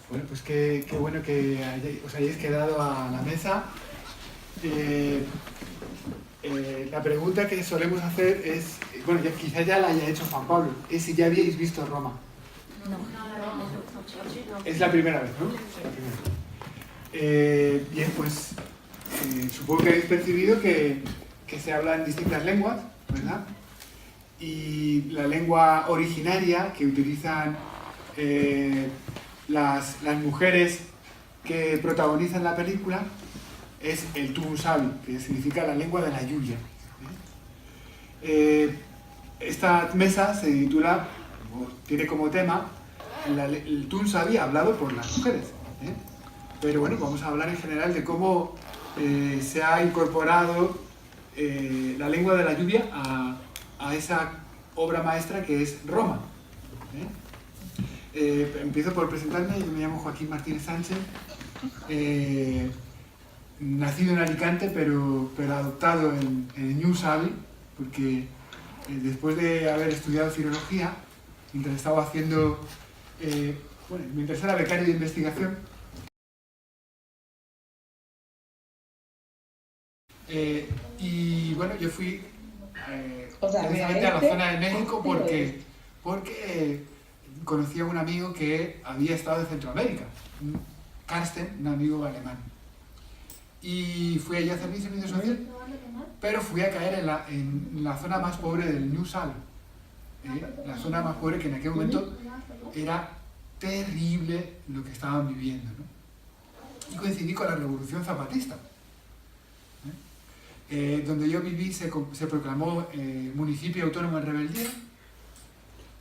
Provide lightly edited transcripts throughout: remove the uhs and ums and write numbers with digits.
Bueno, pues qué bueno que os hayáis quedado a la mesa. La pregunta que solemos hacer es, bueno, quizás ya la haya hecho Juan Pablo, es si ya habíais visto Roma. Es la primera vez, ¿no? La primera. Bien, pues supongo que habéis percibido que se habla en distintas lenguas, ¿verdad? Y la lengua originaria que utilizan las mujeres que protagonizan la película es el Tungusavi, que significa la lengua de la lluvia. Esta mesa se titula, o tiene como tema, el Tungusavi hablado por las mujeres. Pero bueno, vamos a hablar en general de cómo se ha incorporado la lengua de la lluvia a esa obra maestra que es Roma. Empiezo por presentarme. Yo me llamo Joaquín Martínez Sánchez, nacido en Alicante pero adoptado en Ñusavi, porque después de haber estudiado filología, mientras estaba haciendo, mientras era becario de investigación, y bueno, yo fui precisamente a la zona de México porque conocí a un amigo que había estado en Centroamérica, Carsten, un amigo alemán. Y fui allí a hacer mi servicio social, pero fui a caer en la zona más pobre del New Salem, la zona más pobre que en aquel momento era terrible lo que estaban viviendo, ¿no? Y coincidí con la Revolución Zapatista. Donde yo viví se proclamó municipio autónomo en rebeldía,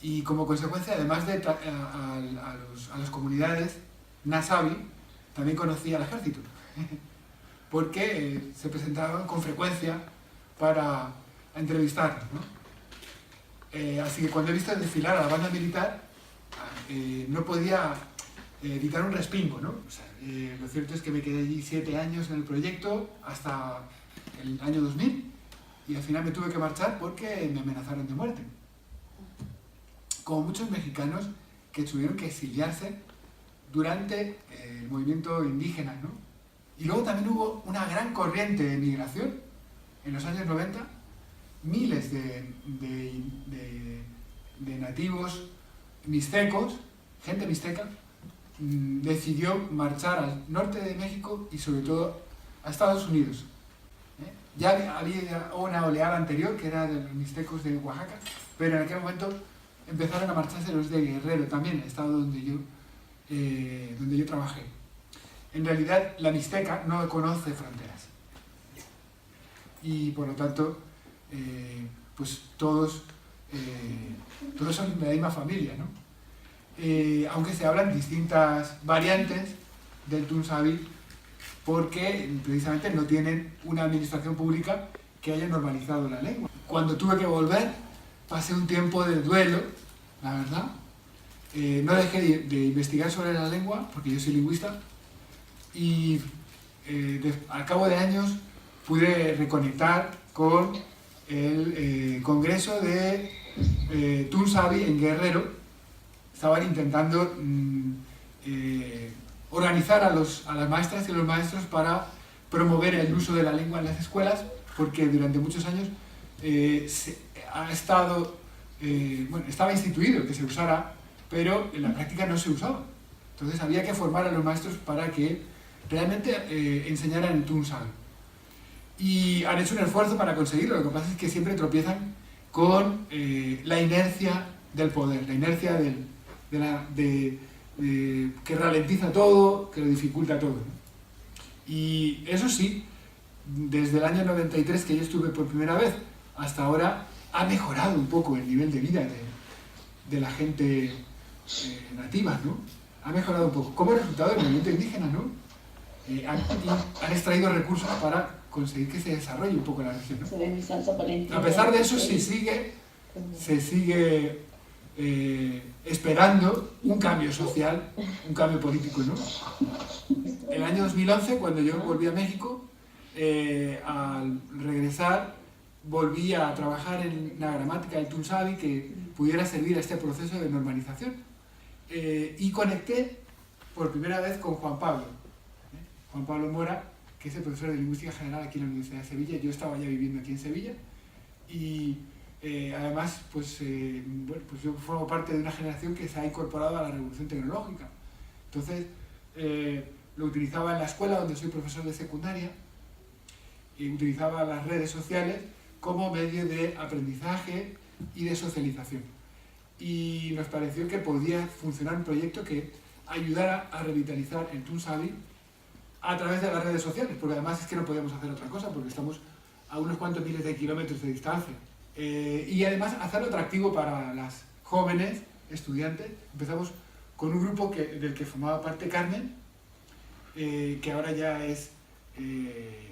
y como consecuencia, además de a las comunidades Nasavi, también conocí al ejército, porque se presentaban con frecuencia para entrevistarnos, ¿no? Así que cuando he visto desfilar a la banda militar, no podía evitar un respingo, ¿no? O sea, lo cierto es que me quedé allí 7 años en el proyecto, hasta el año 2000, y al final me tuve que marchar porque me amenazaron de muerte. Como muchos mexicanos que tuvieron que exiliarse durante el movimiento indígena, ¿no? Y luego también hubo una gran corriente de migración en los años 90. Miles de nativos mixtecos, gente mixteca, decidió marchar al norte de México y sobre todo a Estados Unidos. Ya había una oleada anterior que era de los mixtecos de Oaxaca, pero en aquel momento empezaron a marcharse los de Guerrero, también el estado donde yo trabajé. En realidad, la mixteca no conoce fronteras. Y por lo tanto, pues todos son de la misma familia, ¿no? Aunque se hablan distintas variantes del Tungusavi, porque precisamente no tienen una administración pública que haya normalizado la lengua. Cuando tuve que volver, pasé un tiempo de duelo, la verdad. No dejé de investigar sobre la lengua, porque yo soy lingüista, y al cabo de años pude reconectar con el Congreso de Tungusavi en Guerrero. Estaban intentando organizar a las maestras y los maestros para promover el uso de la lengua en las escuelas, porque durante muchos años estaba instituido que se usara, pero en la práctica no se usaba. Entonces había que formar a los maestros para que realmente enseñaran el Tungusavi. Y han hecho un esfuerzo para conseguirlo. Lo que pasa es que siempre tropiezan con la inercia del poder, la inercia que ralentiza todo, que lo dificulta todo, ¿no? Y eso sí, desde el año 93 que yo estuve por primera vez hasta ahora, ha mejorado un poco el nivel de vida de la gente nativa, ¿no? Ha mejorado un poco. Como resultado del movimiento indígena, ¿no? Han extraído recursos para conseguir que se desarrolle un poco la región, ¿no? A pesar de eso, se sigue esperando un cambio social, un cambio político, ¿no? El año 2011, cuando yo volví a México, al regresar, volví a trabajar en la gramática del Tungusavi que pudiera servir a este proceso de normalización. y conecté por primera vez con Juan Pablo. Juan Pablo Mora, que es el profesor de Lingüística General aquí en la Universidad de Sevilla. Yo estaba ya viviendo aquí en Sevilla y además bueno, pues yo formo parte de una generación que se ha incorporado a la revolución tecnológica. Entonces lo utilizaba en la escuela donde soy profesor de secundaria y utilizaba las redes sociales como medio de aprendizaje y de socialización. Y nos pareció que podía funcionar un proyecto que ayudara a revitalizar el Tunsavi a través de las redes sociales, porque además es que no podíamos hacer otra cosa, porque estamos a unos cuantos miles de kilómetros de distancia. Y además hacerlo atractivo para las jóvenes estudiantes. Empezamos con un grupo del que formaba parte Carmen, que ahora ya es,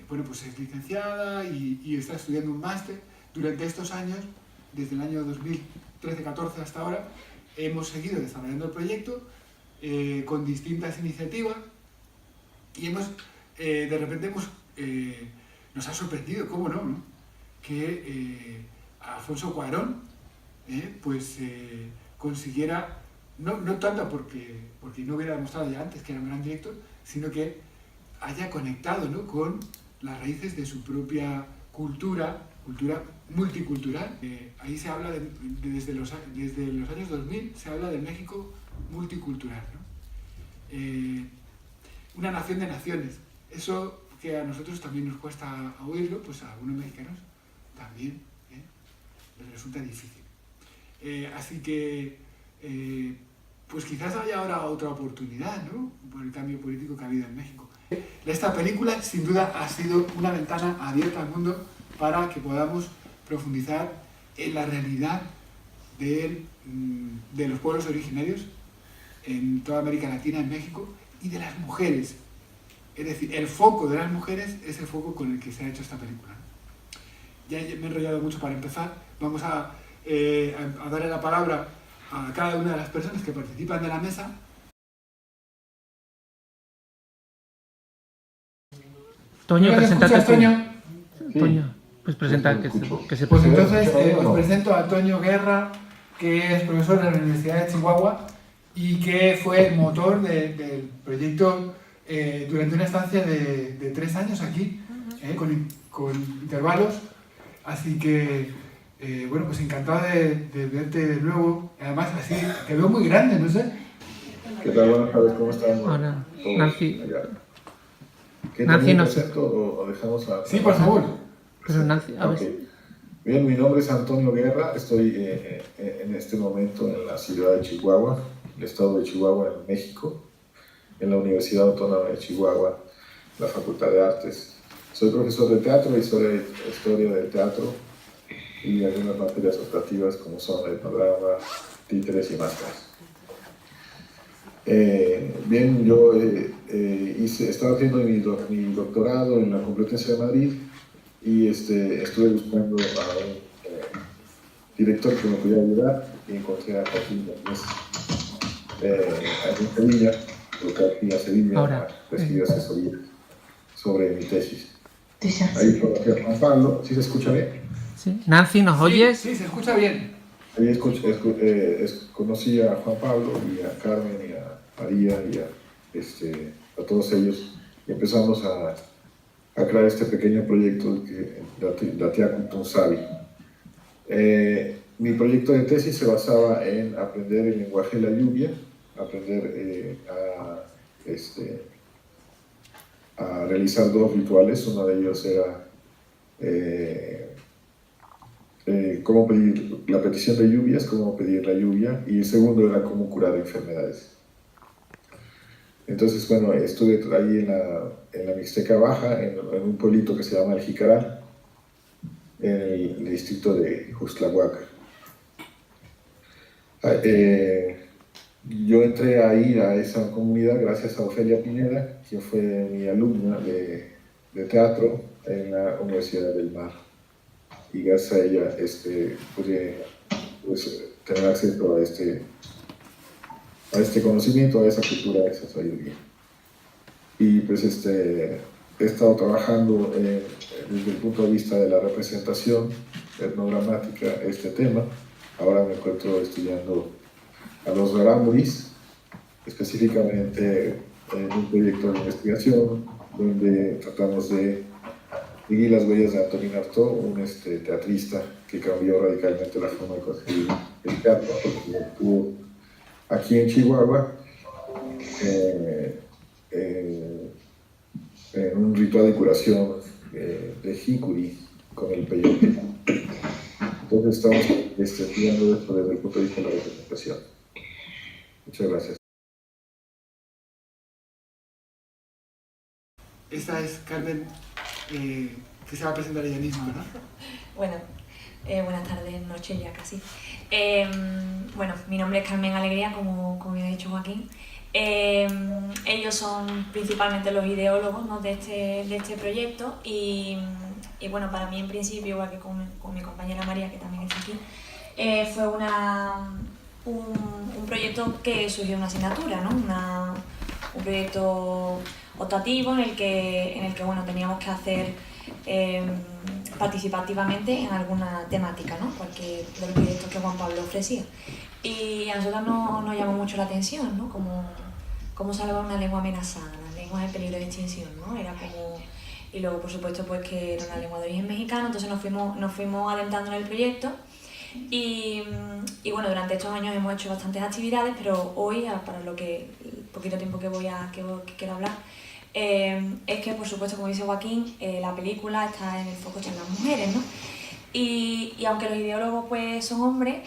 bueno, pues es licenciada y está estudiando un máster. Durante estos años, desde el año 2013-14 hasta ahora, hemos seguido desarrollando el proyecto con distintas iniciativas y de repente nos ha sorprendido, ¿cómo no? Que Alfonso Cuarón consiguiera, no tanto porque no hubiera demostrado ya antes que era un gran director, sino que haya conectado, ¿no?, con las raíces de su propia cultura multicultural. Ahí se habla, desde los años 2000, se habla del México multicultural, ¿no? Una nación de naciones. Eso que a nosotros también nos cuesta oírlo, pues a algunos mexicanos también les resulta difícil. Así que, pues quizás haya ahora otra oportunidad, ¿no?, por el cambio político que ha habido en México. Esta película, sin duda, ha sido una ventana abierta al mundo para que podamos profundizar en la realidad de los pueblos originarios en toda América Latina, en México, y de las mujeres. Es decir, el foco de las mujeres es el foco con el que se ha hecho esta película. Ya me he enrollado mucho para empezar. Vamos a darle la palabra a cada una de las personas que participan de la mesa. Toño, preséntate tú. Toño? Sí. Toño, pues presenta que se Pues presente. entonces os presento a Toño Guerra, que es profesor de la Universidad de Chihuahua y que fue el motor del proyecto durante una estancia de 3 años aquí, con intervalos. Así que, bueno, pues encantado de verte de nuevo. Además, así, te veo muy grande, no sé. ¿Qué tal? Buenas tardes, ¿cómo están? Hola, Todos Nancy. allá. ¿Qué Nancy también nos- presento o dejamos a...? Sí, por favor. Pero Nancy, a ver. Ok. Bien, mi nombre es Antonio Guerra, estoy en este momento en la ciudad de Chihuahua, el estado de Chihuahua, en México, en la Universidad Autónoma de Chihuahua, la Facultad de Artes. Soy profesor de teatro, historia del teatro y algunas materias optativas como son el panorama, títeres y máscaras. Bien, yo estaba haciendo mi doctorado en la Complutense de Madrid y estuve buscando a un director que me pudiera ayudar y encontré a Joaquín en Sevilla, porque aquí a Sevilla Ahora. recibí asesoría sobre mi tesis. Ahí conocí a Juan Pablo, ¿sí se escucha bien? ¿Sí? Nancy, ¿nos oyes? Sí, se escucha bien. Ahí conocí a Juan Pablo y a Carmen y a María y a todos ellos y empezamos a crear este pequeño proyecto que Datiacu Tunsavi. Mi proyecto de tesis se basaba en aprender el lenguaje de la lluvia, aprender a realizar 2 rituales. Uno de ellos era cómo pedir la petición de lluvias, cómo pedir la lluvia, y el segundo era cómo curar enfermedades. Entonces, bueno, estuve ahí en la Mixteca Baja, en un pueblito que se llama El Jicaral, en el distrito de Juxtlahuaca. Yo entré ahí a esa comunidad gracias a Ofelia Pineda, quien fue mi alumna de teatro en la Universidad del Mar. Y gracias a ella pude tener acceso a este conocimiento, a esa cultura, a esa sabiduría. Y pues he estado trabajando desde el punto de vista de la representación etnogramática este tema. Ahora me encuentro estudiando a los rarámuris, específicamente en un proyecto de investigación donde tratamos de seguir las huellas de Antonín Artaud, un teatrista que cambió radicalmente la forma de concebir el teatro, porque lo tuvo aquí en Chihuahua, en un ritual de curación de jicuri con el peyote. Entonces estamos estudiando esto desde el punto de vista de la representación. Muchas gracias. Esta es Carmen, que se va a presentar ella misma, ¿verdad? Bueno, buenas tardes, noches ya casi. Bueno, mi nombre es Carmen Alegría, como ya ha dicho Joaquín. Ellos son principalmente los ideólogos, ¿no?, de este proyecto y bueno, para mí en principio, igual que con mi compañera María, que también está aquí, fue un proyecto que surgió de una asignatura, ¿no? Un proyecto optativo en el que bueno, teníamos que hacer participativamente en alguna temática, ¿no?, cualquier de los proyectos que Juan Pablo ofrecía. Y a nosotros nos llamó mucho la atención, ¿no?, cómo salvar una lengua amenazada, las lenguas en peligro de extinción, ¿no? Era como... Y luego, por supuesto, pues que era una lengua de origen mexicano, entonces nos fuimos adentrando en el proyecto y bueno, durante estos años hemos hecho bastantes actividades, pero hoy, para lo que el poquito tiempo que quiero hablar, es que, por supuesto, como dice Joaquín, la película está en el foco de las mujeres, ¿no? Y aunque los ideólogos pues son hombres,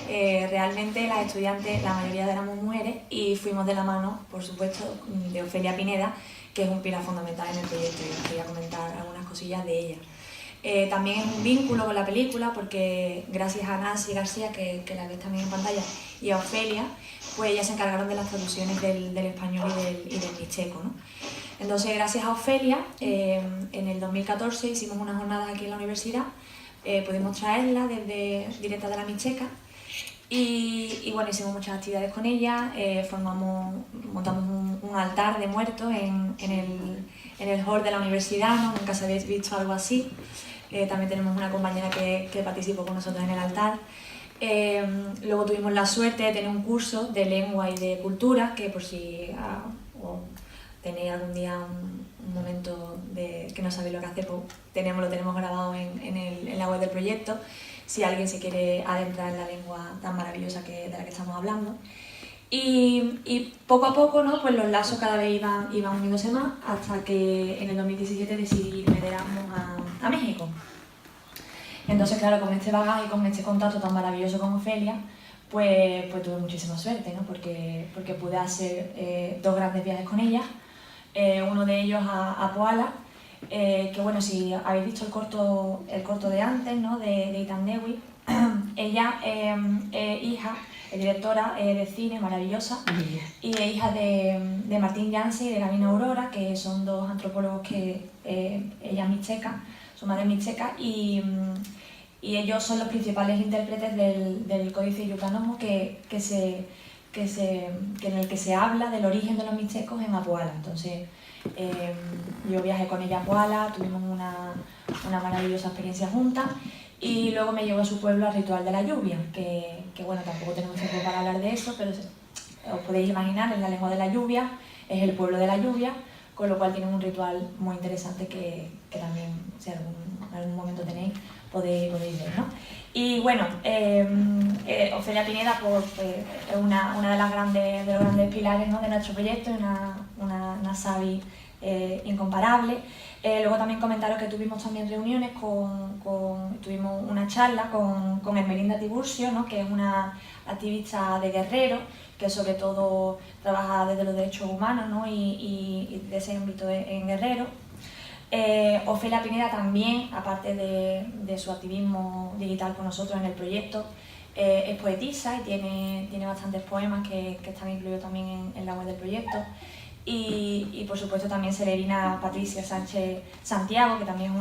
realmente las estudiantes, la mayoría éramos mujeres y fuimos de la mano, por supuesto, de Ofelia Pineda, que es un pilar fundamental en el proyecto y os quería comentar algunas cosillas de ella. También es un vínculo con la película porque gracias a Nancy García, que la ves también en pantalla, y a Ofelia, pues ellas se encargaron de las traducciones del español y del mixteco, ¿no? Entonces, gracias a Ofelia, en el 2014 hicimos unas jornadas aquí en la universidad, pudimos traerla directa de la Mixteca y bueno, hicimos muchas actividades con ella, montamos un altar de muertos en el hall de la universidad, ¿no? Nunca se habéis visto algo así. También tenemos una compañera que participó con nosotros en el altar. Luego tuvimos la suerte de tener un curso de lengua y de cultura, que por si tenéis algún día un momento que no sabéis lo que hacer, pues lo tenemos grabado en la web del proyecto, si alguien se quiere adentrar en la lengua tan maravillosa de la que estamos hablando. Y poco a poco, ¿no?, pues los lazos cada vez iban uniéndose más, hasta que en el 2017 decidí irme de Erasmus a México. Entonces, claro, con este bagaje y con este contacto tan maravilloso con Ofelia, pues tuve muchísima suerte, ¿no?, porque pude hacer 2 grandes viajes con ella. Uno de ellos a Poala, que bueno, si habéis visto el corto de antes, ¿no?, de Itan Dewi, ella es hija, es directora de cine maravillosa, y es hija de Martín Yancy y de Gabino Aurora, que son 2 antropólogos que ella es mixteca, su madre es mixteca, y ellos son los principales intérpretes del Códice Yucanomo en el que se habla del origen de los mixtecos en Apuala. Entonces, yo viajé con ella a Apuala, tuvimos una maravillosa experiencia juntas y luego me llevó a su pueblo al Ritual de la Lluvia, que bueno, tampoco tenemos tiempo para hablar de eso, pero os podéis imaginar, es la lengua de la lluvia, es el pueblo de la lluvia, con lo cual tienen un ritual muy interesante que también, si en algún momento tenéis, podéis ver, ¿no? Y bueno, Ofelia Pineda pues, es una de los grandes pilares, ¿no?, de nuestro proyecto, una sabi incomparable. Luego también comentaros que tuvimos también reuniones tuvimos una charla con Hermelinda Tiburcio, ¿no?, que es una activista de Guerrero, que sobre todo trabaja desde los derechos humanos, ¿no?, y de ese ámbito en Guerrero. Ofelia Pineda también, aparte de su activismo digital con nosotros en el proyecto, es poetisa y tiene bastantes poemas que están incluidos también en la web del proyecto. Y por supuesto también Celerina Patricia Sánchez Santiago, que también es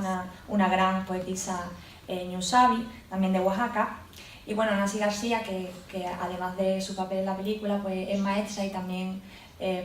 una gran poetisa ñusabi, también de Oaxaca. Y bueno, Nancy García, que además de su papel en la película, pues es maestra y también,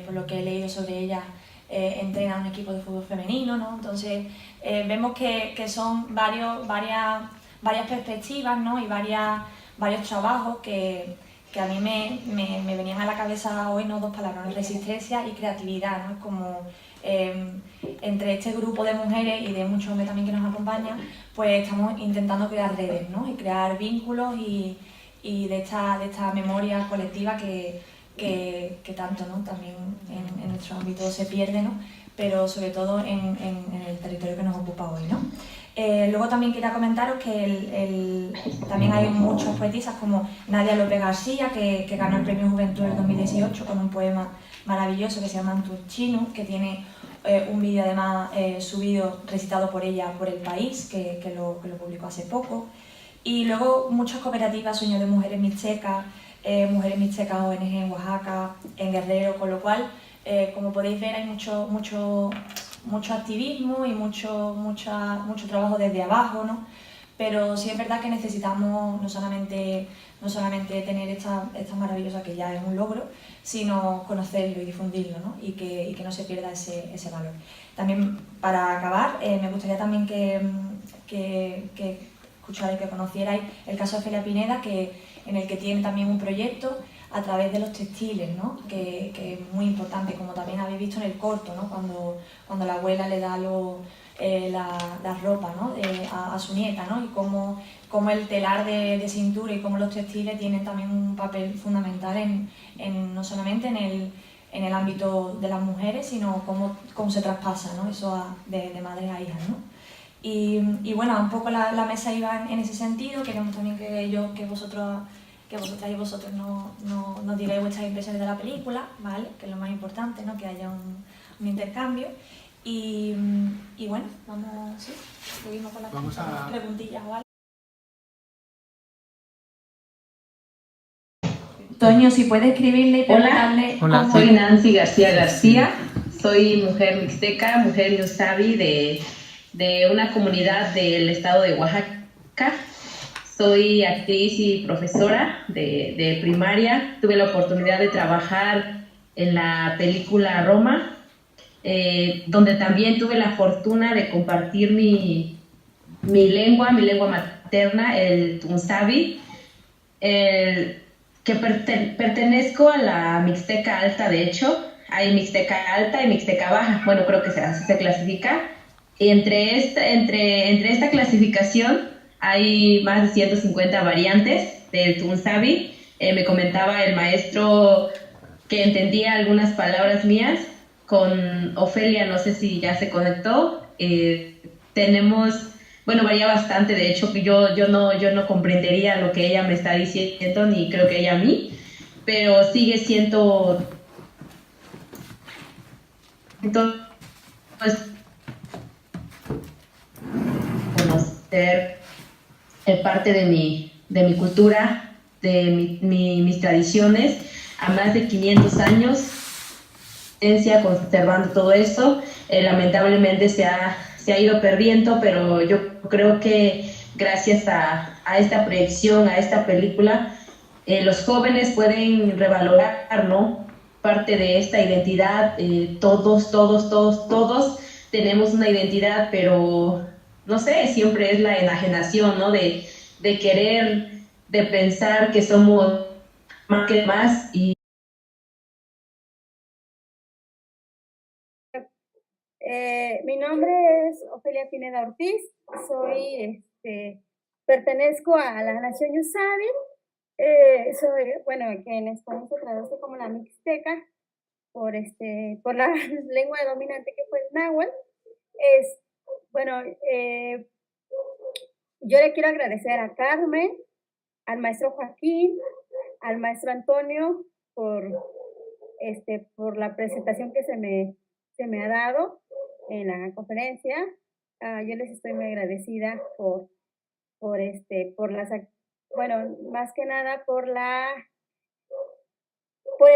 por lo que he leído sobre ella, entrena a un equipo de fútbol femenino, ¿no? Entonces vemos que son varias perspectivas, ¿no?, y varios trabajos que que a mí me venían a la cabeza hoy, ¿no? Dos palabras, ¿no? Resistencia y creatividad, ¿no? Como entre este grupo de mujeres y de muchos hombres también que nos acompañan, pues estamos intentando crear redes, ¿no? Y crear vínculos y de esta memoria colectiva que tanto, ¿no? También en nuestro ámbito se pierde, ¿no? Pero sobre todo en el territorio que nos ocupa hoy, ¿no? Luego también quería comentaros que también hay muchas poetisas como Nadia López García, que ganó el Premio Juventud en 2018 con un poema maravilloso que se llama Antuchino, que tiene un vídeo además subido, recitado por ella por El País, que lo publicó hace poco. Y luego muchas cooperativas, Sueño de Mujeres Mixtecas, ONG en Oaxaca, en Guerrero, con lo cual, como podéis ver, hay mucho activismo y mucho trabajo desde abajo, ¿no? Pero sí es verdad que necesitamos no solamente tener esta maravillosa, que ya es un logro, sino conocerlo y difundirlo, ¿no? Y que no se pierda ese valor. También, para acabar, me gustaría también que escucharais, que conocierais el caso de Ofelia Pineda, en el que tiene también un proyecto a través de los textiles, ¿no? Que es muy importante, como también habéis visto en el corto, ¿no? Cuando la abuela le da la ropa, ¿no? a su nieta, ¿no? Y cómo el telar de cintura y cómo los textiles tienen también un papel fundamental no solamente en el ámbito de las mujeres, sino cómo se traspasa, ¿no? Eso de madres a hijas, ¿no? Y bueno, un poco la mesa iba en ese sentido. Queremos también que vosotras y vosotros nos digáis vuestras impresiones de la película, ¿vale? Que es lo más importante, ¿no? Que haya un intercambio. Y bueno, seguimos con las preguntillas, ¿vale? Toño, si puede escribirle y preguntarle... Hola, soy Nancy García, soy mujer mixteca, mujer ñusabi de una comunidad del estado de Oaxaca. Soy actriz y profesora de primaria. Tuve la oportunidad de trabajar en la película Roma, donde también tuve la fortuna de compartir mi lengua materna, el tunzabi, que pertenezco a la Mixteca Alta. De hecho, hay Mixteca Alta y Mixteca Baja, bueno, creo que así se clasifica. Y entre esta clasificación hay más de 150 variantes del tunzabi. Me comentaba el maestro que entendía algunas palabras mías. Con Ofelia, no sé si ya se conectó. Varía bastante. De hecho, yo no comprendería lo que ella me está diciendo, ni creo que ella a mí, pero sigue siendo... Entonces, conocer parte de mi cultura, de mis tradiciones, a más de 500 años, conservando todo esto. Lamentablemente se ha ido perdiendo, pero yo creo que gracias a esta proyección, a esta película, los jóvenes pueden revalorar, ¿no?, parte de esta identidad. Todos tenemos una identidad, pero no sé, siempre es la enajenación, ¿no?, de querer, de pensar que somos más que más. Mi nombre es Ofelia Pineda Ortiz, pertenezco a la nación ñusabi, que en español se traduce como la mixteca, por la lengua dominante que fue el náhuatl. Yo le quiero agradecer a Carmen, al maestro Joaquín, al maestro Antonio por la presentación que se me ha dado en la conferencia. Yo les estoy muy agradecida más que nada por el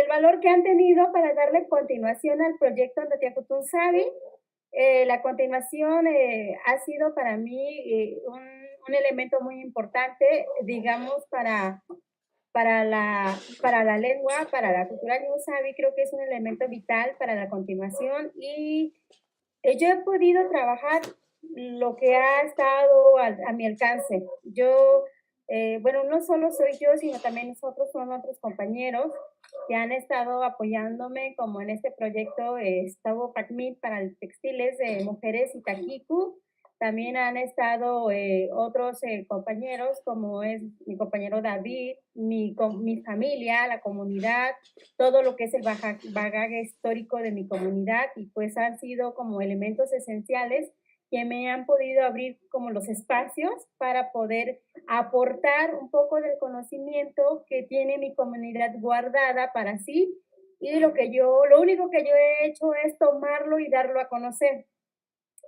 valor que han tenido para darle continuación al proyecto Natiacutunzabi. La continuación ha sido para mí un elemento muy importante, digamos, para la lengua, para la cultura ñusabi. Creo que es un elemento vital para la continuación, y yo he podido trabajar lo que ha estado a mi alcance. Yo bueno, no solo soy yo, sino también nosotros son otros compañeros que han estado apoyándome, como en este proyecto Estavo Pacmit para textiles de mujeres Itaquicu. También han estado otros compañeros, como es mi compañero David, mi familia, la comunidad, todo lo que es el bagaje histórico de mi comunidad, y pues han sido como elementos esenciales que me han podido abrir como los espacios para poder aportar un poco del conocimiento que tiene mi comunidad guardada para sí, y lo único que yo he hecho es tomarlo y darlo a conocer.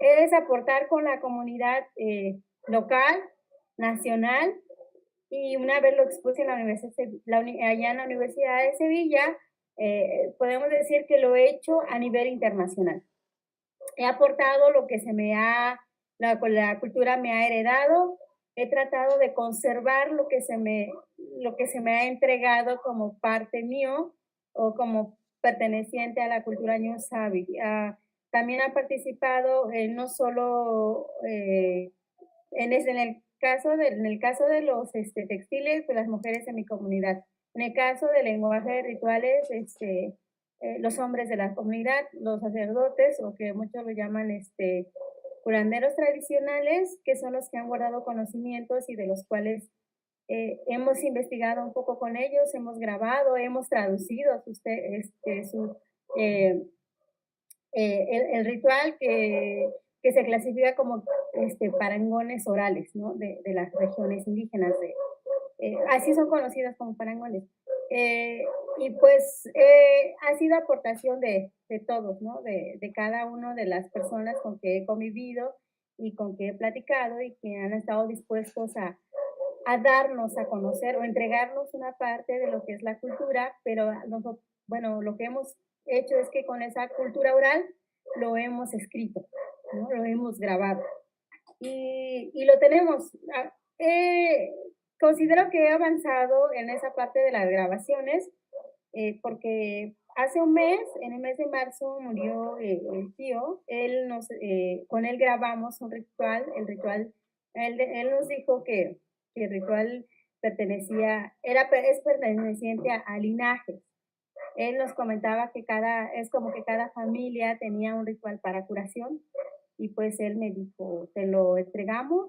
Es aportar con la comunidad local, nacional, y una vez lo expuse en la universidad, allá en la Universidad de Sevilla, podemos decir que lo he hecho a nivel internacional. He aportado lo que la cultura me ha heredado. He tratado de conservar lo que se me ha entregado como parte mío o como perteneciente a la cultura Ñusabi. También ha participado no solo en el caso de los textiles de las mujeres en mi comunidad. En el caso del lenguaje de rituales, los hombres de la comunidad, los sacerdotes, o que muchos lo llaman curanderos tradicionales, que son los que han guardado conocimientos y de los cuales hemos investigado un poco con ellos, hemos grabado, hemos traducido el ritual que se clasifica como parangones orales, ¿no? de las regiones indígenas. Así son conocidas como parangones. Y pues ha sido aportación de todos, ¿no? de cada una de las personas con que he convivido y con que he platicado y que han estado dispuestos a darnos a conocer o entregarnos una parte de lo que es la cultura, pero nosotros, bueno, lo que hemos hecho es que con esa cultura oral lo hemos escrito, ¿no? Lo hemos grabado y lo tenemos. Considero que he avanzado en esa parte de las grabaciones porque hace un mes, en el mes de marzo, murió el tío. Con él grabamos un ritual. Él nos dijo que el ritual es perteneciente a linajes. Él nos comentaba que es como que cada familia tenía un ritual para curación, y pues él me dijo, te lo entrego,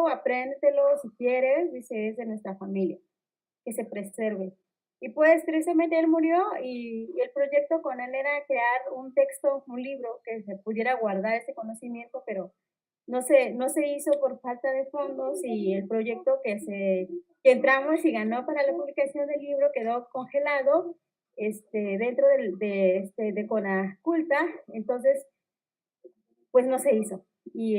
apréndetelo si quieres, dice, es de nuestra familia, que se preserve. Y pues tristemente él murió, y el proyecto con él era crear un texto, un libro que se pudiera guardar ese conocimiento, pero no se hizo por falta de fondos, y el proyecto que entramos y ganó para la publicación del libro quedó congelado dentro de Conaculta. Entonces pues no se hizo, y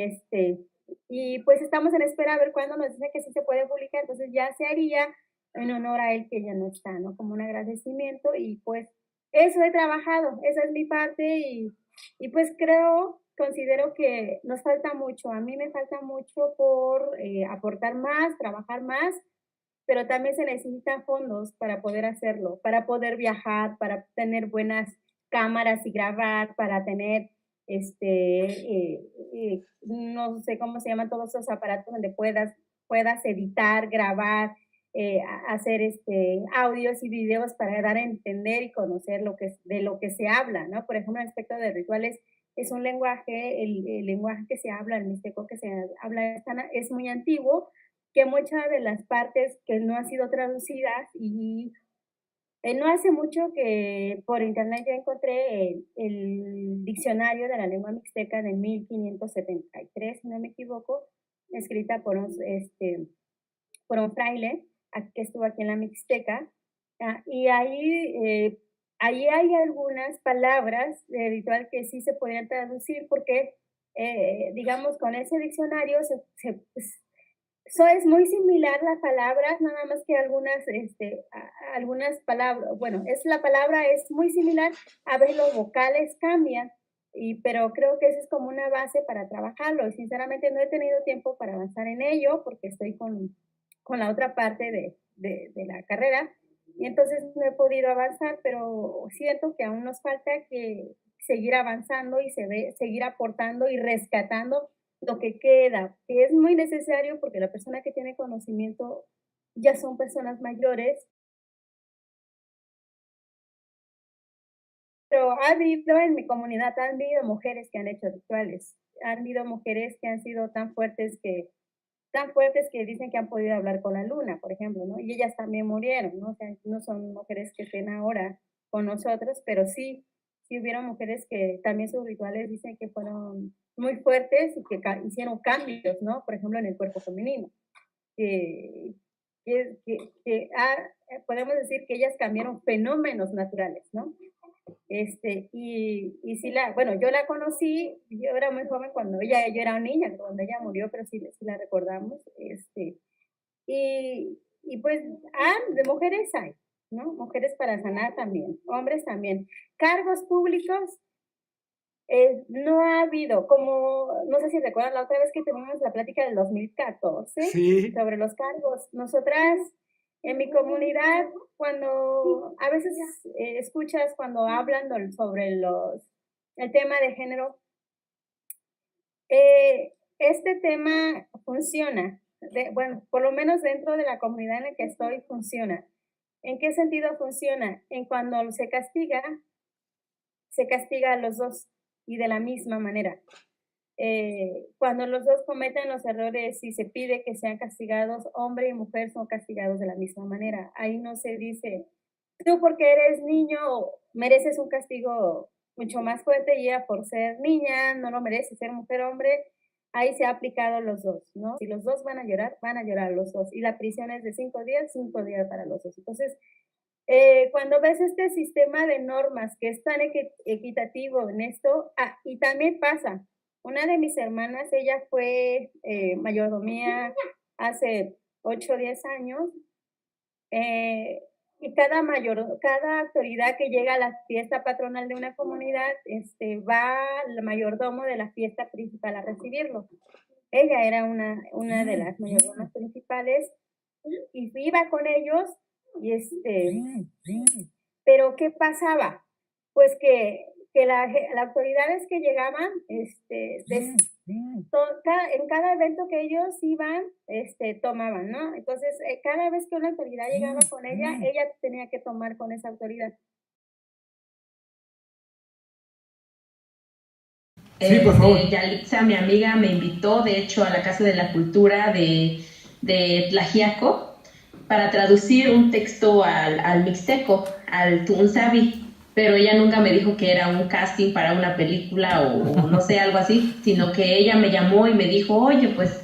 pues estamos en espera a ver cuándo nos dice que sí se puede publicar. Entonces ya se haría en honor a él, que ya no está, ¿no? Como un agradecimiento, y pues eso he trabajado, esa es mi parte, y pues considero que nos falta mucho, a mí me falta mucho por aportar más, trabajar más, pero también se necesitan fondos para poder hacerlo, para poder viajar, para tener buenas cámaras y grabar, para tener no sé cómo se llaman todos esos aparatos donde puedas editar, grabar, hacer audios y videos para dar a entender y conocer de lo que se habla, ¿no? Por ejemplo, respecto de rituales, es un lenguaje, el lenguaje que se habla, el mixteco que se habla es muy antiguo, que muchas de las partes que no han sido traducidas, y no hace mucho que por internet yo encontré el diccionario de la lengua mixteca de 1573, si no me equivoco, escrita por un fraile que estuvo aquí en la Mixteca, y ahí hay algunas palabras de ritual que sí se podrían traducir, porque digamos, con ese diccionario es muy similar las palabras, nada más que algunas palabras, bueno, la palabra es muy similar, a veces los vocales cambian, pero creo que eso es como una base para trabajarlo, y sinceramente no he tenido tiempo para avanzar en ello, porque estoy con la otra parte de la carrera, y entonces no he podido avanzar, pero siento que aún nos falta que seguir avanzando y seguir aportando y rescatando lo que queda, que es muy necesario porque la persona que tiene conocimiento ya son personas mayores. Pero ha habido en mi comunidad, han habido mujeres que han hecho rituales, han habido mujeres que han sido tan fuertes que dicen que han podido hablar con la luna, por ejemplo, ¿no? Y ellas también murieron, ¿no? O sea, no son mujeres que estén ahora con nosotros, pero sí hubieron mujeres que también sus rituales dicen que fueron muy fuertes y que hicieron cambios, ¿no? Por ejemplo, en el cuerpo femenino. Que, podemos decir que ellas cambiaron fenómenos naturales, ¿no? Y sí bueno, yo la conocí, yo era muy joven cuando yo era niña, cuando ella murió, pero sí la recordamos, y pues, de mujeres hay, ¿no? Mujeres para sanar también, hombres también. Cargos públicos, no ha habido, como, no sé si recuerdan la otra vez que tuvimos la plática del 2014 Sí. sobre los cargos. Nosotras, en mi comunidad, cuando a veces escuchas cuando hablan sobre el tema de género, este tema funciona, bueno, por lo menos dentro de la comunidad en la que estoy funciona. ¿En qué sentido funciona? En cuando se castiga a los dos y de la misma manera. Cuando los dos cometen los errores y se pide que sean castigados, hombre y mujer son castigados de la misma manera. Ahí no se dice, tú porque eres niño mereces un castigo mucho más fuerte y ella por ser niña no lo merece, ser mujer o hombre. Ahí se ha aplicado los dos, ¿no? Si los dos van a llorar los dos. Y la prisión es de 5 días para los dos. Entonces, cuando ves este sistema de normas que es tan equitativo en esto, y también pasa, una de mis hermanas, ella fue mayordomía hace 8 o 10 años, y cada autoridad que llega a la fiesta patronal de una comunidad, va el mayordomo de la fiesta principal a recibirlo. Ella era una de las mayordomas principales y iba con ellos y pero ¿qué pasaba? Pues que las autoridades que llegaban, en cada evento que ellos iban, tomaban, ¿no? Entonces, cada vez que una autoridad llegaba con ella tenía que tomar con esa autoridad. Sí, por favor. Yalitza, mi amiga, me invitó, de hecho, a la Casa de la Cultura de Tlaxiaco para traducir un texto al mixteco, al Tunzabi, pero ella nunca me dijo que era un casting para una película o no sé, algo así, sino que ella me llamó y me dijo, oye, pues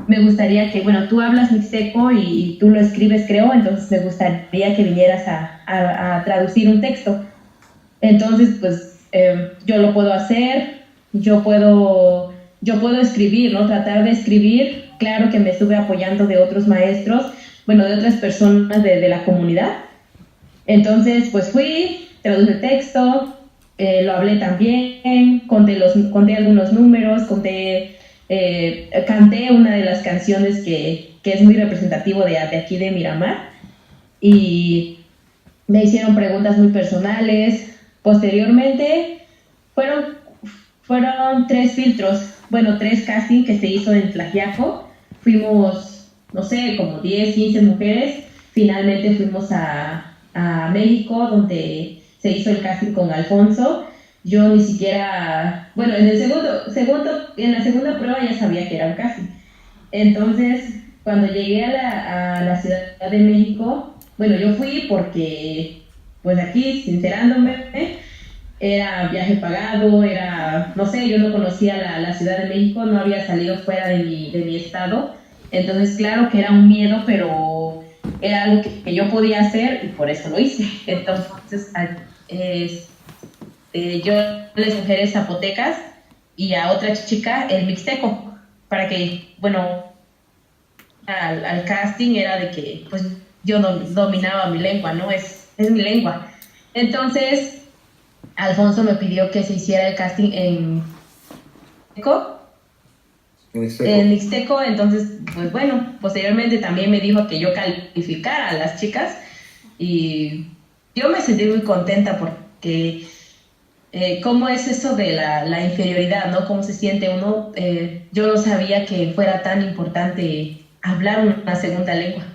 me gustaría que, bueno, tú hablas mixteco y tú lo escribes, creo, entonces me gustaría que vinieras a traducir un texto. Entonces, pues, yo lo puedo hacer, yo puedo escribir, ¿no? Tratar de escribir. Claro que me estuve apoyando de otros maestros, bueno, de otras personas de la comunidad. Entonces, pues fui, traduje el texto, lo hablé también, conté algunos números, canté una de las canciones que es muy representativo de aquí de Miramar, y me hicieron preguntas muy personales. Posteriormente fueron 3 filtros, bueno, 3 castings que se hizo en Tlaxiaco. Fuimos, no sé, como 10, 15 mujeres. Finalmente fuimos a México, donde se hizo el casting con Alfonso. Yo ni siquiera, bueno, en la segunda prueba ya sabía que era un casting. Entonces, cuando llegué a la Ciudad de México, bueno, yo fui porque, pues aquí, sincerándome, era viaje pagado, no sé, yo no conocía la Ciudad de México, no había salido fuera de mi estado. Entonces, claro que era un miedo, pero era algo que yo podía hacer y por eso lo hice. Entonces, yo les mujeres zapotecas y a otra chica el mixteco, para que, bueno, al casting era de que, pues, yo dominaba mi lengua, ¿no? Es mi lengua. Entonces, Alfonso me pidió que se hiciera el casting en mixteco. Entonces, pues bueno, posteriormente también me dijo que yo calificara a las chicas y yo me sentí muy contenta porque cómo es eso de la inferioridad, ¿no? Cómo se siente uno. Yo no sabía que fuera tan importante hablar una segunda lengua.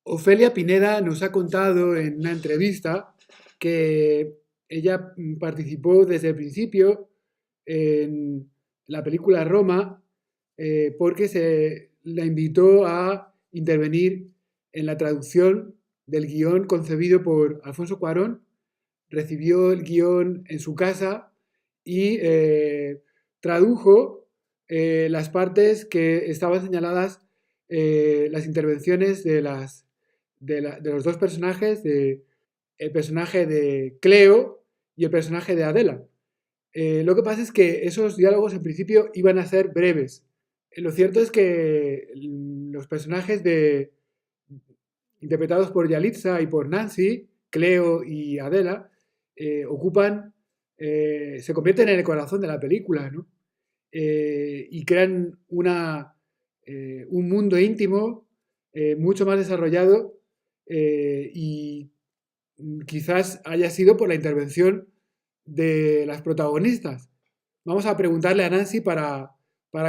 Ofelia Pineda nos ha contado en una entrevista que ella participó desde el principio en la película Roma porque se la invitó a intervenir en la traducción del guión concebido por Alfonso Cuarón. Recibió el guión en su casa y tradujo las partes que estaban señaladas, las intervenciones de los dos personajes, el personaje de Cleo y el personaje de Adela. Lo que pasa es que esos diálogos en principio iban a ser breves. Lo cierto es que los personajes interpretados por Yalitza y por Nancy, Cleo y Adela, se convierten en el corazón de la película, ¿no? Y crean un mundo íntimo mucho más desarrollado y quizás haya sido por la intervención de las protagonistas. Vamos a preguntarle a Nancy para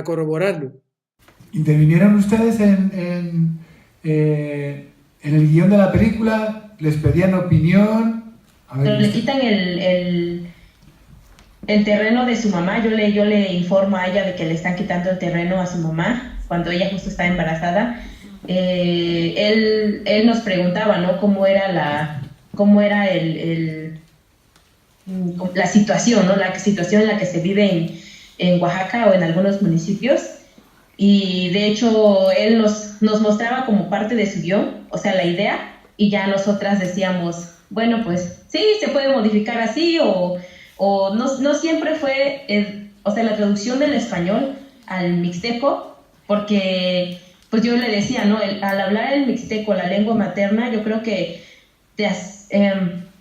corroborarlo. ¿Intervinieron ustedes en el guión de la película? ¿Les pedían opinión? A ver, le quitan el terreno de su mamá. Yo le informo a ella de que le están quitando el terreno a su mamá cuando ella justo está embarazada. Él nos preguntaba, ¿no? Cómo era la situación, ¿no? La situación en la que se vive en Oaxaca o en algunos municipios. Y de hecho él nos mostraba como parte de su guión, o sea, la idea, y ya nosotras decíamos, bueno, pues sí, se puede modificar así, o no siempre fue, o sea, la traducción del español al mixteco, porque pues yo le decía, ¿no? Al hablar el mixteco, la lengua materna, yo creo que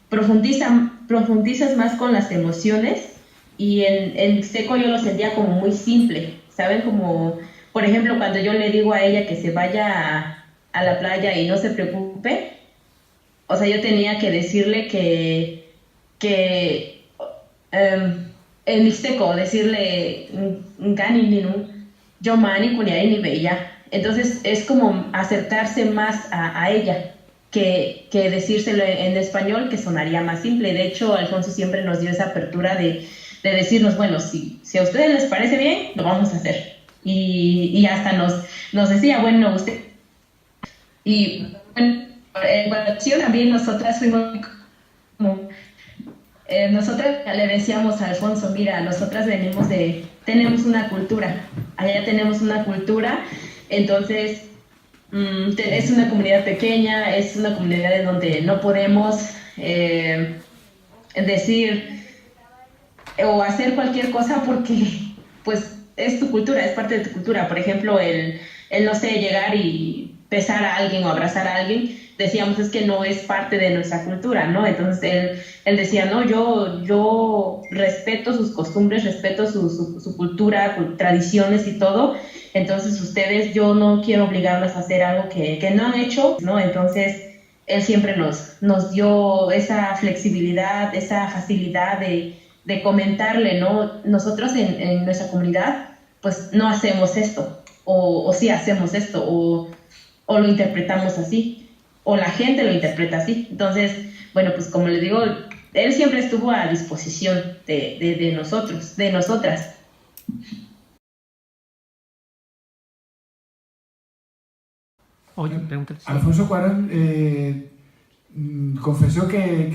profundizas más con las emociones, y el mixteco yo lo sentía como muy simple, ¿saben? Como, por ejemplo, cuando yo le digo a ella que se vaya a la playa y no se preocupe, o sea, yo tenía que decirle que en mixteco, decirle Ngani Ninu, yo mani kuniari ni bella. Entonces es como acercarse más a ella que decírselo en español, que sonaría más simple. De hecho, Alfonso siempre nos dio esa apertura de decirnos, bueno, si a ustedes les parece bien, lo vamos a hacer. Y hasta nos decía, bueno, usted... Y bueno, en Guadalajara también nosotras fuimos como... nosotras le decíamos a Alfonso, mira, nosotras tenemos una cultura, allá tenemos una cultura, entonces es una comunidad pequeña, es una comunidad en donde no podemos decir o hacer cualquier cosa porque pues es tu cultura, es parte de tu cultura. Por ejemplo, el no sé, llegar y besar a alguien o abrazar a alguien, decíamos es que no es parte de nuestra cultura, ¿no? Entonces él decía, no, yo respeto sus costumbres, respeto su cultura, tradiciones y todo, entonces ustedes, yo no quiero obligarlos a hacer algo que no han hecho, ¿no? Entonces él siempre nos dio esa flexibilidad, esa facilidad de comentarle, ¿no? Nosotros en nuestra comunidad, pues no hacemos esto, o sí hacemos esto, o lo interpretamos así, o la gente lo interpreta así. Entonces, bueno, pues como les digo, él siempre estuvo a disposición de nosotros, de nosotras. Oye, pregúntale. Alfonso Cuarón confesó que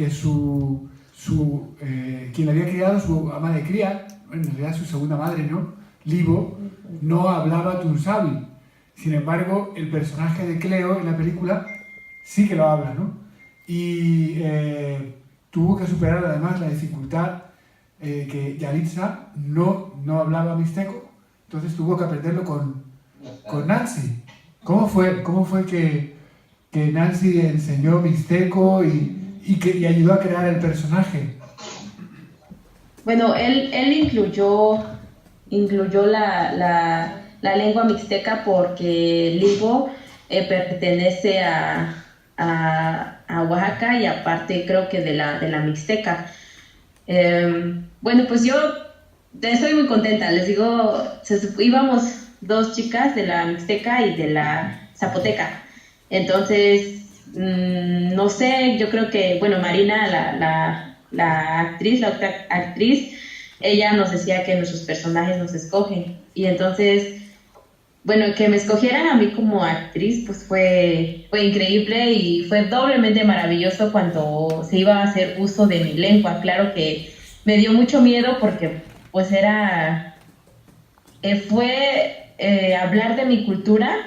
quien le había criado, su ama de cría, en realidad su segunda madre, ¿no? Libo, no hablaba tunsavi. Sin embargo, el personaje de Cleo en la película sí que lo habla, ¿no? Y tuvo que superar además la dificultad que Yalitza no hablaba mixteco, entonces tuvo que aprenderlo con Nancy. ¿Cómo fue que Nancy enseñó mixteco y ayudó a crear el personaje? Bueno, él incluyó la lengua mixteca porque Libo pertenece a a Oaxaca y aparte creo que de la Mixteca. Bueno, pues yo estoy muy contenta, les digo, íbamos dos chicas de la Mixteca y de la Zapoteca, entonces, no sé, yo creo que, bueno, Marina, la actriz, la otra actriz, ella nos decía que nuestros personajes nos escogen, y entonces, bueno, que me escogieran a mí como actriz, pues fue increíble y fue doblemente maravilloso cuando se iba a hacer uso de mi lengua. Claro que me dio mucho miedo porque pues fue hablar de mi cultura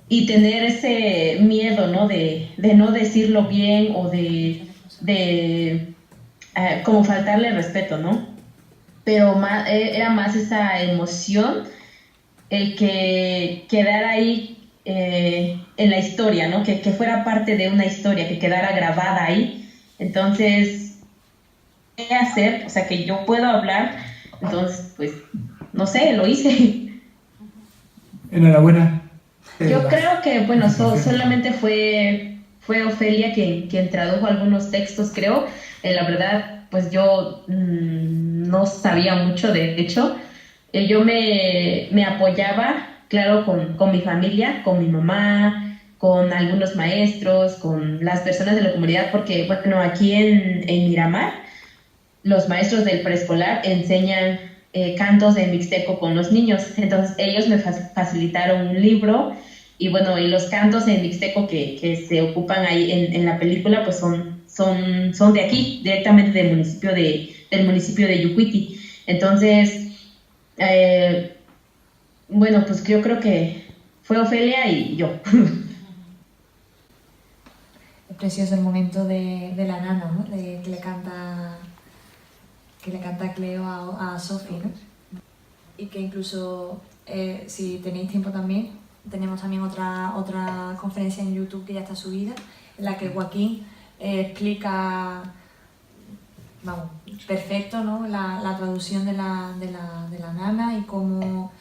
y tener ese miedo, ¿no? De no decirlo bien o de como faltarle respeto, ¿no? Pero era más esa emoción el que quedara ahí en la historia, ¿no? Que fuera parte de una historia, que quedara grabada ahí. Entonces, ¿qué hacer? O sea, que yo puedo hablar. Entonces, pues, no sé, lo hice. Enhorabuena. Yo creo que, bueno, solamente fue Ofelia quien tradujo algunos textos, creo. La verdad, pues yo no sabía mucho, de hecho. Yo me apoyaba, claro, con mi familia, con mi mamá, con algunos maestros, con las personas de la comunidad, porque, bueno, aquí en Miramar, los maestros del preescolar enseñan cantos de mixteco con los niños. Entonces, ellos me facilitaron un libro y, bueno, y los cantos en mixteco que se ocupan ahí en la película, pues son de aquí, directamente del municipio de Yucuiti. Entonces, bueno, pues yo creo que fue Ofelia y yo. Es precioso el momento de la nana, ¿no? Que le canta Cleo a Sophie, ¿no? Y que incluso, si tenéis tiempo también, tenemos también otra conferencia en YouTube que ya está subida, en la que Joaquín explica, vamos, perfecto, ¿no? La traducción de la nana y cómo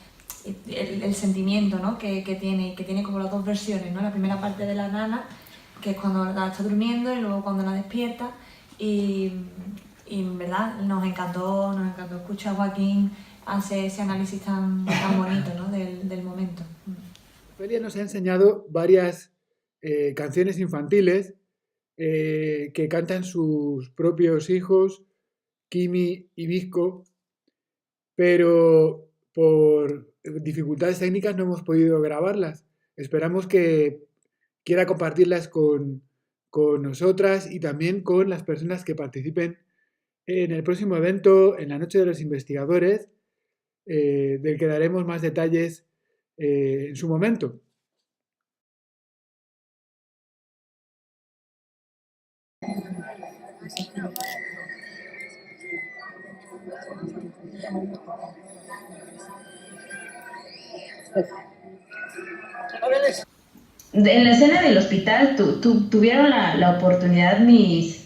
el sentimiento, ¿no? que tiene como las dos versiones, ¿no? La primera parte de la nana, que es cuando la está durmiendo y luego cuando la despierta, y en verdad nos encantó escuchar a Joaquín hacer ese análisis tan bonito, ¿no? del momento. Ofelia nos ha enseñado varias canciones infantiles que cantan sus propios hijos, Kimi y Visco, pero por dificultades técnicas no hemos podido grabarlas. Esperamos que quiera compartirlas con nosotras y también con las personas que participen en el próximo evento, en la Noche de los Investigadores, del que daremos más detalles en su momento. En la escena del hospital tuvieron la oportunidad mis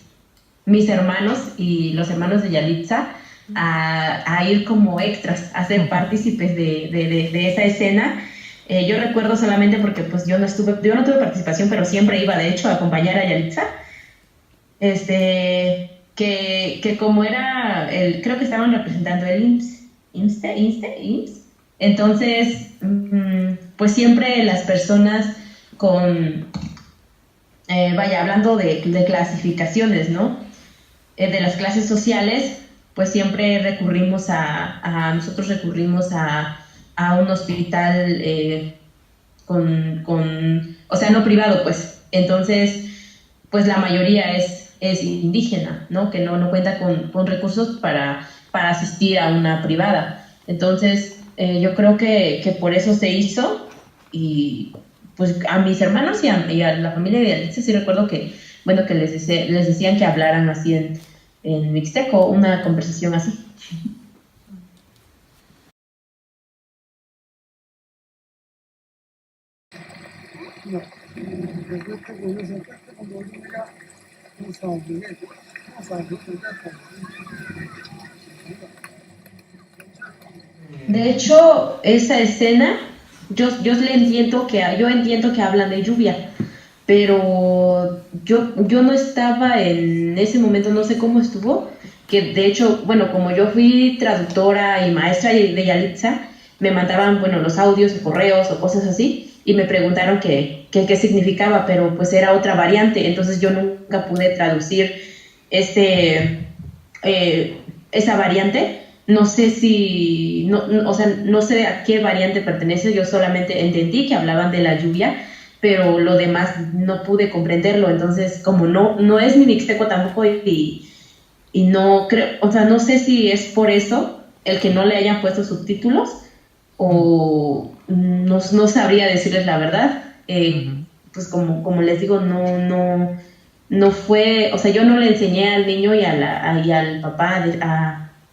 hermanos y los hermanos de Yalitza a ir como extras, a ser partícipes de esa escena. Yo recuerdo solamente porque pues yo no tuve participación, pero siempre iba de hecho a acompañar a Yalitza. Que como era, creo que estaban representando el IMSS. Entonces, pues siempre las personas hablando de clasificaciones, ¿no? De las clases sociales, pues siempre nosotros recurrimos a un hospital o sea, no privado, pues. Entonces, pues la mayoría es indígena, ¿no? Que no cuenta con recursos para asistir a una privada. Entonces, yo creo que por eso se hizo, y pues a mis hermanos y a la familia de Alicia sí recuerdo que, bueno, que les decían que hablaran así en mixteco, una conversación así. De hecho, esa escena, yo entiendo que hablan de lluvia, pero yo no estaba en ese momento, no sé cómo estuvo, que de hecho, bueno, como yo fui traductora y maestra de Yalitza, me mandaban, bueno, los audios o correos o cosas así, y me preguntaron qué significaba, pero pues era otra variante, entonces yo nunca pude traducir esa variante. No sé si, o sea, no sé a qué variante pertenece, yo solamente entendí que hablaban de la lluvia, pero lo demás no pude comprenderlo, entonces como no es mi mixteco tampoco y no creo, o sea, no sé si es por eso el que no le hayan puesto subtítulos o no sabría decirles la verdad. Pues como les digo, no fue, o sea, yo no le enseñé al niño y al papá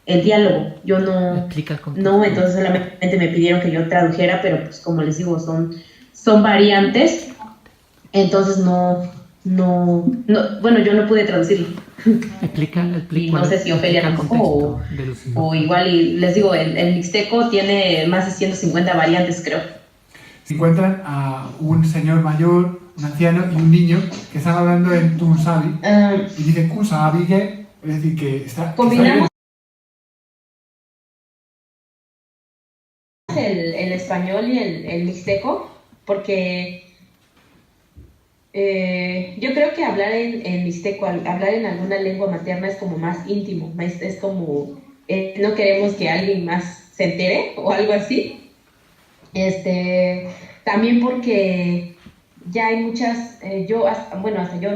el diálogo, yo Explica el contexto. no, entonces solamente me pidieron que yo tradujera, pero pues como les digo, son variantes, entonces bueno, yo no pude traducirlo. Explica Y no sé si Ofelia el tampoco, contexto o igual, y les digo, el mixteco tiene más de 150 variantes, creo. Se encuentran a un señor mayor, un anciano y un niño que están hablando en Tunsabi y dicen Kunsabi, que es decir, que está... Combinamos el español y el mixteco porque yo creo que hablar en mixteco, hablar en alguna lengua materna es como más íntimo, es como no queremos que alguien más se entere o algo así. También porque ya hay muchas, hasta yo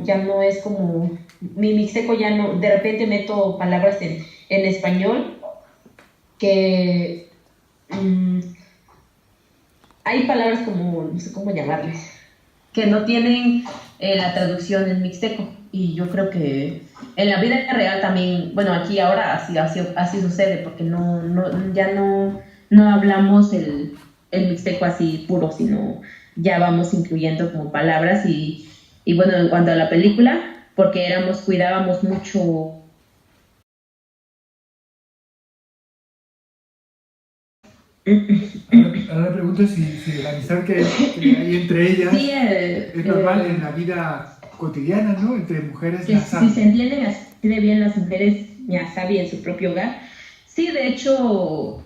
ya no es como, mi mixteco ya no, de repente meto palabras en español que hay palabras como, no sé cómo llamarles, que no tienen la traducción en mixteco. Y yo creo que en la vida real también, bueno, aquí ahora así sucede, porque ya no hablamos el mixteco así puro, sino ya vamos incluyendo como palabras y bueno, en cuanto a la película, porque cuidábamos mucho. Ahora le pregunto si la amistad que hay entre ellas Sí, es normal en la vida cotidiana, ¿no? Entre mujeres que nasabi. si se entienden así de bien las mujeres nasabi en su propio hogar. Sí, de hecho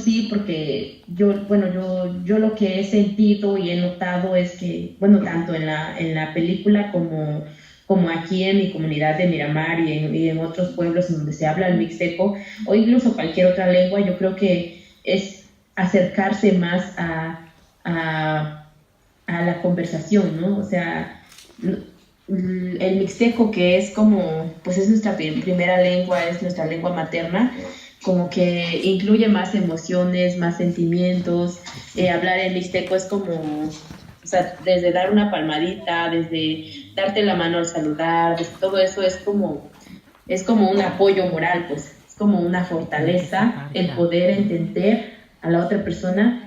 sí, porque yo lo que he sentido y he notado es que, bueno, tanto en la película como aquí en mi comunidad de Miramar y en otros pueblos en donde se habla el mixteco, o incluso cualquier otra lengua, yo creo que es acercarse más a la conversación, ¿no? O sea, el mixteco, que es como, pues es nuestra primera lengua, es nuestra lengua materna, como que incluye más emociones, más sentimientos. Hablar en mixteco es como, o sea, desde dar una palmadita, desde darte la mano al saludar, todo eso es como un apoyo moral, pues es como una fortaleza el poder entender a la otra persona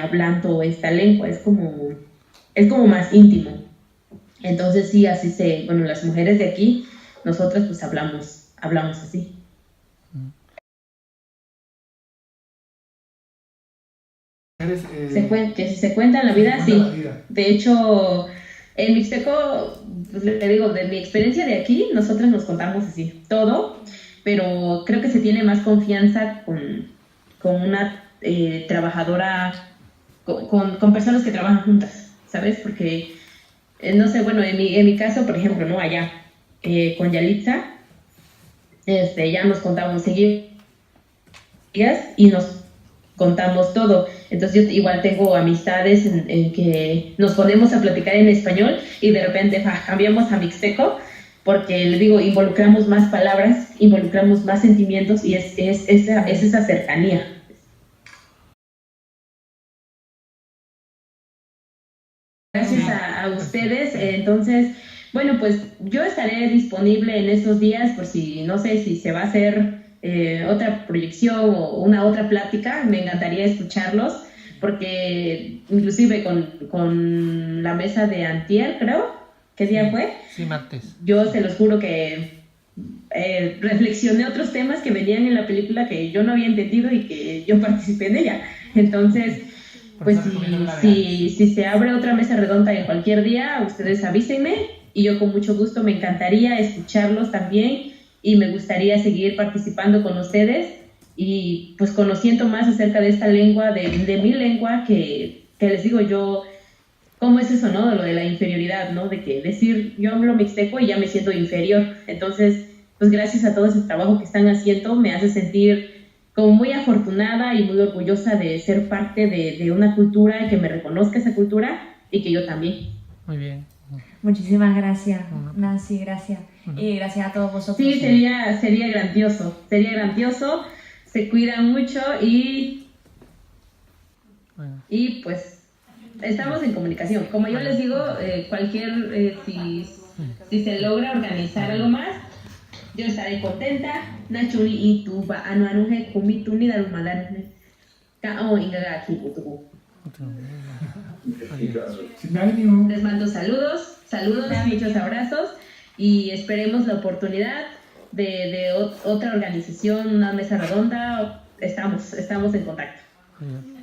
hablando esta lengua, es como más íntimo. Entonces sí, bueno, las mujeres de aquí, nosotras pues hablamos así. Que si se cuenta en la vida, sí. De hecho, en mixteco, pues le digo, de mi experiencia de aquí, nosotras nos contamos así, todo, pero creo que se tiene más confianza con una trabajadora, con personas que trabajan juntas, ¿sabes? Porque, no sé, bueno, en mi caso, por ejemplo, ¿no? Allá, con Yalitza, ya nos contamos seguidas y nos contamos todo. Entonces yo igual tengo amistades en que nos ponemos a platicar en español y de repente cambiamos a mixteco porque, le digo, involucramos más palabras, involucramos más sentimientos y es esa cercanía. Gracias a ustedes. Entonces, bueno, pues yo estaré disponible en estos días por si, no sé, si se va a hacer otra proyección o una otra plática. Me encantaría escucharlos porque inclusive con la mesa de antier, creo, ¿qué día fue? Sí, martes. Yo se los juro que reflexioné otros temas que venían en la película que yo no había entendido y que yo participé en ella. Entonces, pues eso recomiendo que la veáis. si se abre otra mesa redonda en cualquier día, ustedes avísenme y yo con mucho gusto me encantaría escucharlos también y me gustaría seguir participando con ustedes y pues conociendo más acerca de esta lengua, de mi lengua, que les digo yo, ¿cómo es eso, no? De lo de la inferioridad, ¿no? De que decir, yo hablo mixteco y ya me siento inferior. Entonces, pues gracias a todo ese trabajo que están haciendo, me hace sentir como muy afortunada y muy orgullosa de ser parte de una cultura y que me reconozca esa cultura y que yo también. Muy bien. Muchísimas gracias, Bueno. Nancy, gracias. Y gracias a todos vosotros. Sí, sería grandioso. Se cuidan mucho Bueno. y pues estamos en comunicación. Como yo les digo, si se logra organizar algo más, yo estaré contenta. Nachuri y tu ba anuanuje kumituni darumadan. Kao ingaga aquí putuku. Les mando saludos, muchos abrazos y esperemos la oportunidad de otra organización, una mesa redonda. Estamos en contacto. Muy bien.